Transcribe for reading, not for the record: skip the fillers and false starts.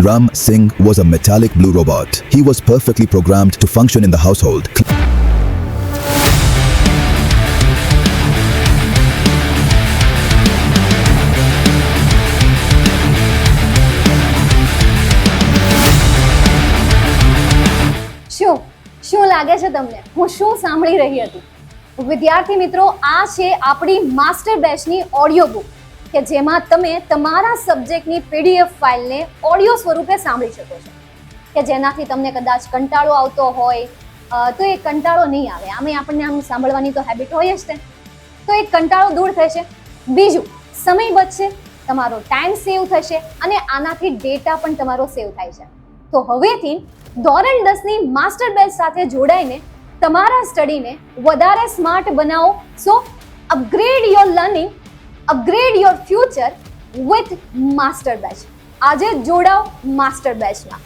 Ram Singh was a metallic blue robot. He was perfectly programmed to function in the household. શું લાગે છે તમને? હું શું સાંભળી રહી હતી? વિદ્યાર્થી મિત્રો, આ છે આપણી માસ્ટર બેચની ઓડિયો બુક કે જેમાં તમે તમારા સબ્જેક્ટની PDF ફાઇલને ઓડિયો સ્વરૂપે સાંભળી શકો છો, કે જેનાથી તમને કદાચ કંટાળો આવતો હોય તો એ કંટાળો નહીં આવે. આપણને આમ સાંભળવાની તો હેબિટ હોય જ ને, તો એ કંટાળો દૂર થશે. બીજું, સમય બચશે, તમારો ટાઈમ સેવ થશે અને આનાથી ડેટા પણ તમારો સેવ થાય છે. તો હવેથી ધોરણ 10ની માસ્ટર બેચ સાથે જોડાઈને તમારા સ્ટડીને વધારે સ્માર્ટ બનાવો. So upgrade your learning, upgrade your future with master batch. આજે જોડાઓ માસ્ટર બેચમાં.